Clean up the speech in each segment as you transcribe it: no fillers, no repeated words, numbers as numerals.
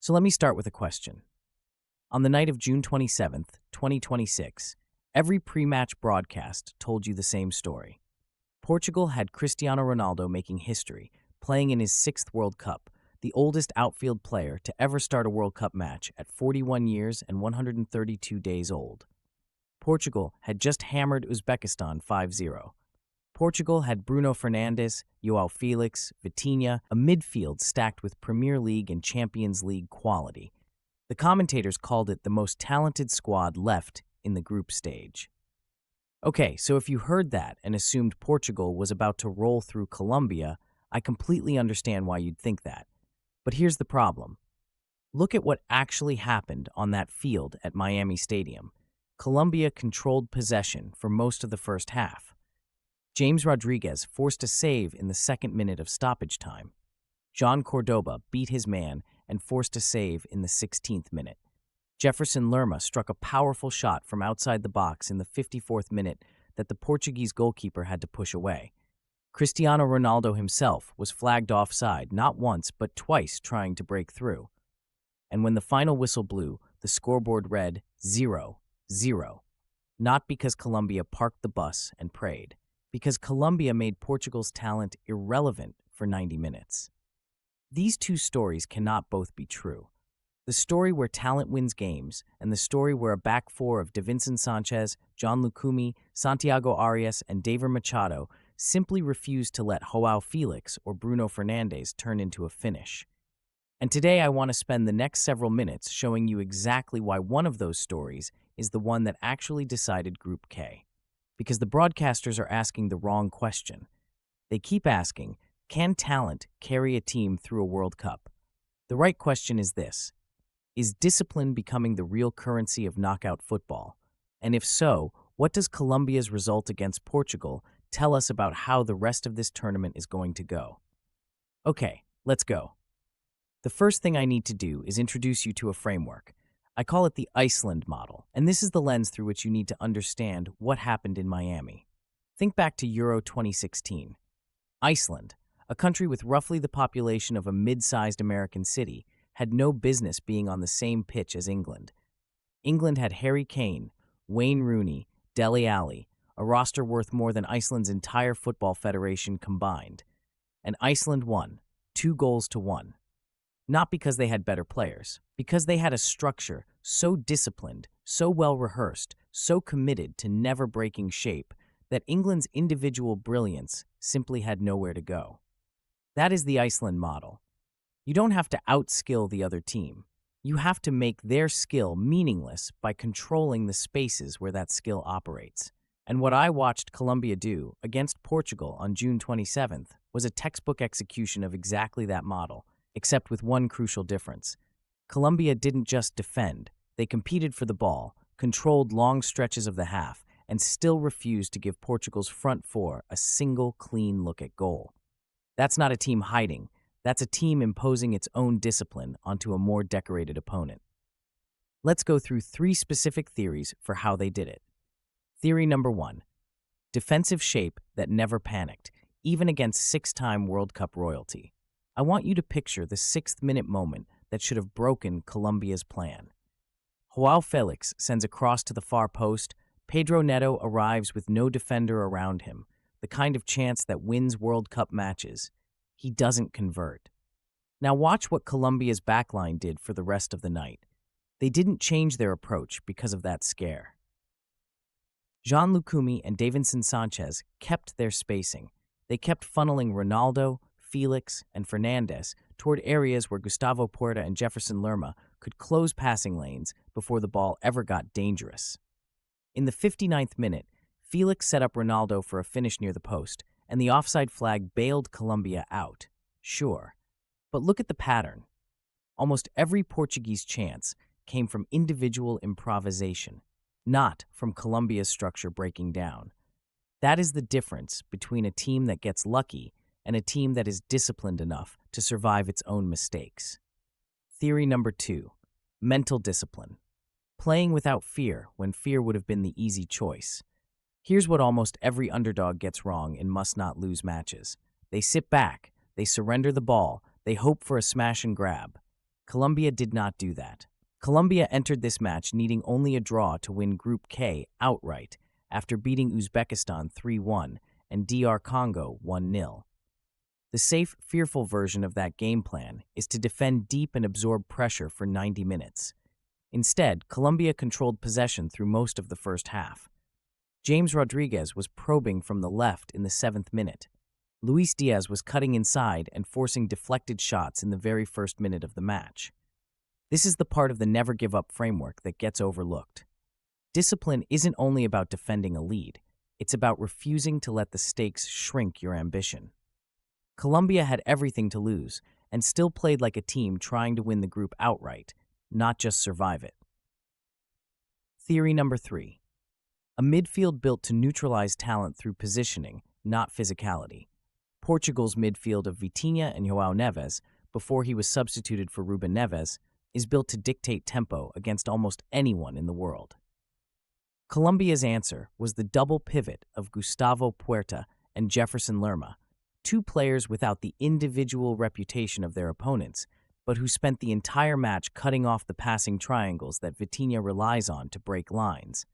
So let me start with a question. On the night of June 27th, 2026, every pre-match broadcast told you the same story. Portugal had Cristiano Ronaldo making history, playing in his sixth World Cup, the oldest outfield player to ever start a World Cup match at 41 years and 132 days old. Portugal had just hammered Uzbekistan 5-0. Portugal had Bruno Fernandes, João Felix, Vitinha, a midfield stacked with Premier League and Champions League quality. The commentators called it the most talented squad left in the group stage. Okay, so if you heard that and assumed Portugal was about to roll through Colombia, I completely understand why you'd think that. But here's the problem. Look at what actually happened on that field at Miami Stadium. Colombia controlled possession for most of the first half. James Rodriguez forced a save in the second minute of stoppage time. John Cordoba beat his man and forced a save in the 16th minute. Jefferson Lerma struck a powerful shot from outside the box in the 54th minute that the Portuguese goalkeeper had to push away. Cristiano Ronaldo himself was flagged offside not once but twice trying to break through. And when the final whistle blew, the scoreboard read 0-0. Not because Colombia parked the bus and prayed, because Colombia made Portugal's talent irrelevant for 90 minutes. These two stories cannot both be true. The story where talent wins games and the story where a back four of Davinson Sanchez, John Lucumi, Santiago Arias, and David Machado simply refused to let João Felix or Bruno Fernandes turn into a finish. And today I want to spend the next several minutes showing you exactly why one of those stories is the one that actually decided Group K. Because the broadcasters are asking the wrong question. They keep asking, can talent carry a team through a World Cup? The right question is this. Is discipline becoming the real currency of knockout football? And if so, what does Colombia's result against Portugal tell us about how the rest of this tournament is going to go? Okay, let's go. The first thing I need to do is introduce you to a framework. I call it the Iceland model, and this is the lens through which you need to understand what happened in Miami. Think back to Euro 2016. Iceland, a country with roughly the population of a mid-sized American city, had no business being on the same pitch as England. England had Harry Kane, Wayne Rooney, Dele Alli, a roster worth more than Iceland's entire football federation combined. And Iceland won, 2-1. Not because they had better players, because they had a structure so disciplined, so well-rehearsed, so committed to never breaking shape that England's individual brilliance simply had nowhere to go. That is the Iceland model. You don't have to outskill the other team. You have to make their skill meaningless by controlling the spaces where that skill operates. And what I watched Colombia do against Portugal on June 27th was a textbook execution of exactly that model, except with one crucial difference. Colombia didn't just defend. They competed for the ball, controlled long stretches of the half, and still refused to give Portugal's front four a single clean look at goal. That's not a team hiding. That's a team imposing its own discipline onto a more decorated opponent. Let's go through 3 specific theories for how they did it. Theory number 1. Defensive shape that never panicked, even against 6-time World Cup royalty. I want you to picture the 6th-minute moment that should have broken Colombia's plan. João Felix sends a cross to the far post. Pedro Neto arrives with no defender around him, the kind of chance that wins World Cup matches. He doesn't convert. Now watch what Colombia's backline did for the rest of the night. They didn't change their approach because of that scare. Jean Lucumi and Davinson Sanchez kept their spacing. They kept funneling Ronaldo, Felix, and Fernandes toward areas where Gustavo Puerta and Jefferson Lerma could close passing lanes before the ball ever got dangerous. In the 59th minute, Felix set up Ronaldo for a finish near the post, and the offside flag bailed Colombia out. Sure. But look at the pattern. Almost every Portuguese chance came from individual improvisation, not from Colombia's structure breaking down. That is the difference between a team that gets lucky and a team that is disciplined enough to survive its own mistakes. Theory number 2, mental discipline. Playing without fear when fear would have been the easy choice. Here's what almost every underdog gets wrong in must-not-lose matches. They sit back, they surrender the ball, they hope for a smash and grab. Colombia did not do that. Colombia entered this match needing only a draw to win Group K outright after beating Uzbekistan 3-1 and DR Congo 1-0. The safe, fearful version of that game plan is to defend deep and absorb pressure for 90 minutes. Instead, Colombia controlled possession through most of the first half. James Rodriguez was probing from the left in the 7th minute. Luis Diaz was cutting inside and forcing deflected shots in the very first minute of the match. This is the part of the never give up framework that gets overlooked. Discipline isn't only about defending a lead, it's about refusing to let the stakes shrink your ambition. Colombia had everything to lose and still played like a team trying to win the group outright, not just survive it. Theory number 3. A midfield built to neutralize talent through positioning, not physicality. Portugal's midfield of Vitinha and João Neves, before he was substituted for Ruben Neves, is built to dictate tempo against almost anyone in the world. Colombia's answer was the double pivot of Gustavo Puerta and Jefferson Lerma, two players without the individual reputation of their opponents, but who spent the entire match cutting off the passing triangles that Vitinha relies on to break lines.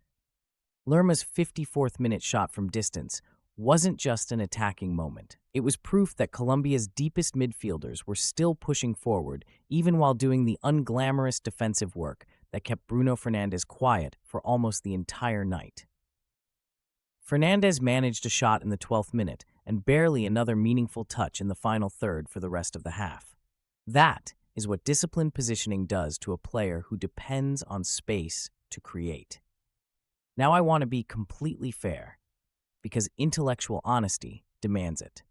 Lerma's 54th-minute shot from distance wasn't just an attacking moment. It was proof that Colombia's deepest midfielders were still pushing forward, even while doing the unglamorous defensive work that kept Bruno Fernandes quiet for almost the entire night. Fernandes managed a shot in the 12th minute and barely another meaningful touch in the final third for the rest of the half. That is what disciplined positioning does to a player who depends on space to create. Now I want to be completely fair, because intellectual honesty demands it.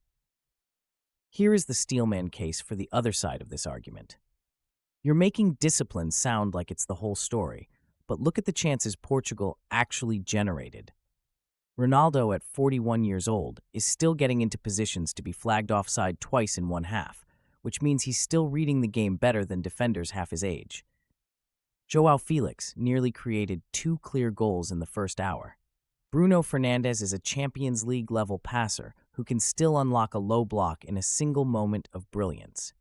Here is the Steelman case for the other side of this argument. You're making discipline sound like it's the whole story, but look at the chances Portugal actually generated. Ronaldo, at 41 years old, is still getting into positions to be flagged offside twice in one half, which means he's still reading the game better than defenders half his age. João Felix nearly created 2 clear goals in the first hour. Bruno Fernandes is a Champions League-level passer who can still unlock a low block in a single moment of brilliance.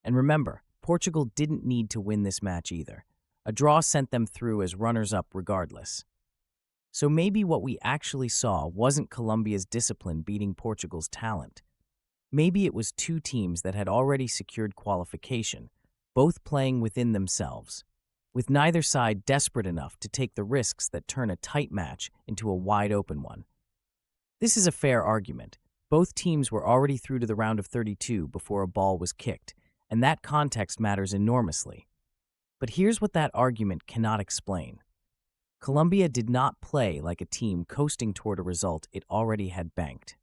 And remember, Portugal didn't need to win this match either. A draw sent them through as runners-up regardless. So maybe what we actually saw wasn't Colombia's discipline beating Portugal's talent. Maybe it was two teams that had already secured qualification, both playing within themselves, with neither side desperate enough to take the risks that turn a tight match into a wide-open one. This is a fair argument. Both teams were already through to the round of 32 before a ball was kicked, and that context matters enormously. But here's what that argument cannot explain. Colombia did not play like a team coasting toward a result it already had banked.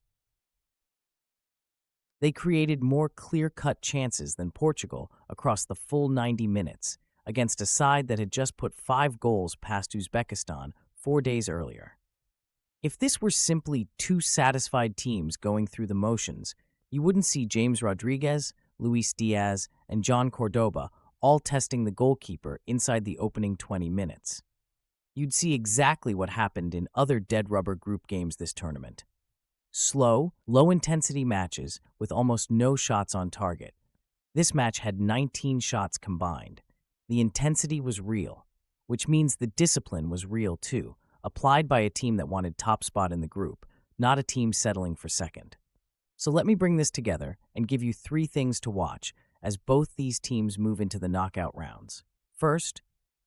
They created more clear-cut chances than Portugal across the full 90 minutes against a side that had just put 5 goals past Uzbekistan 4 days earlier. If this were simply two satisfied teams going through the motions, you wouldn't see James Rodriguez, Luis Diaz, and John Cordoba all testing the goalkeeper inside the opening 20 minutes. You'd see exactly what happened in other dead-rubber group games this tournament. Slow, low-intensity matches with almost no shots on target. This match had 19 shots combined. The intensity was real, which means the discipline was real too, applied by a team that wanted top spot in the group, not a team settling for second. So let me bring this together and give you 3 things to watch as both these teams move into the knockout rounds. First,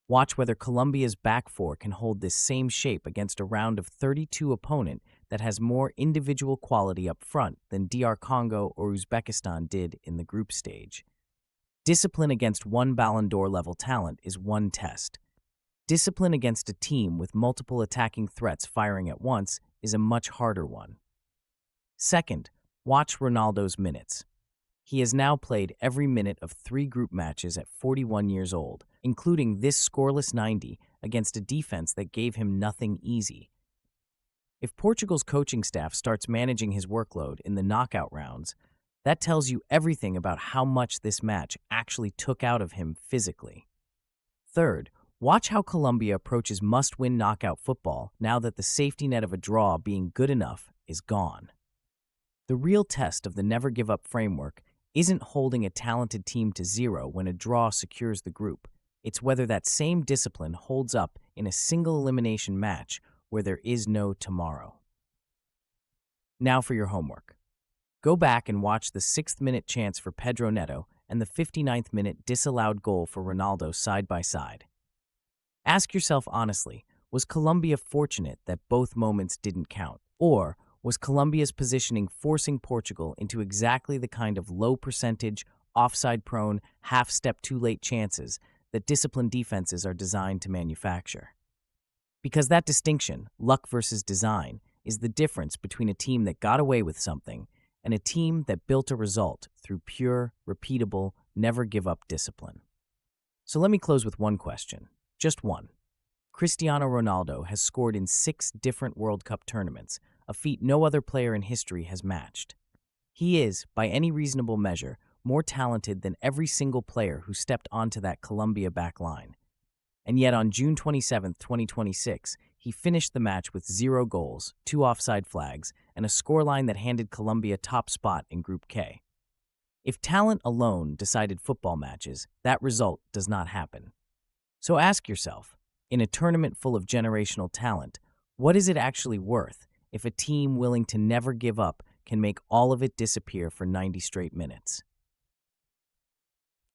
watch whether Colombia's back four can hold this same shape against a round of 32 opponent that has more individual quality up front than DR Congo or Uzbekistan did in the group stage. Discipline against one Ballon d'Or level talent is one test. Discipline against a team with multiple attacking threats firing at once is a much harder one. Second, watch Ronaldo's minutes. He has now played every minute of 3 group matches at 41 years old, including this scoreless 90 against a defense that gave him nothing easy. If Portugal's coaching staff starts managing his workload in the knockout rounds, that tells you everything about how much this match actually took out of him physically. Third, watch how Colombia approaches must-win knockout football now that the safety net of a draw being good enough is gone. The real test of the never-give-up framework isn't holding a talented team to 0 when a draw secures the group. It's whether that same discipline holds up in a single elimination match where there is no tomorrow. Now for your homework. Go back and watch the 6th-minute chance for Pedro Neto and the 59th-minute disallowed goal for Ronaldo side by side. Ask yourself honestly, was Colombia fortunate that both moments didn't count? Or was Colombia's positioning forcing Portugal into exactly the kind of low-percentage, offside-prone, half-step-too-late chances that disciplined defenses are designed to manufacture? Because that distinction, luck versus design, is the difference between a team that got away with something and a team that built a result through pure, repeatable, never-give-up discipline. So let me close with one question, just one. Cristiano Ronaldo has scored in 6 different World Cup tournaments, a feat no other player in history has matched. He is, by any reasonable measure, more talented than every single player who stepped onto that Colombia back line. And yet on June 27, 2026, he finished the match with 0 goals, 2 offside flags, and a scoreline that handed Colombia top spot in Group K. If talent alone decided football matches, that result does not happen. So ask yourself, in a tournament full of generational talent, what is it actually worth if a team willing to never give up can make all of it disappear for 90 straight minutes?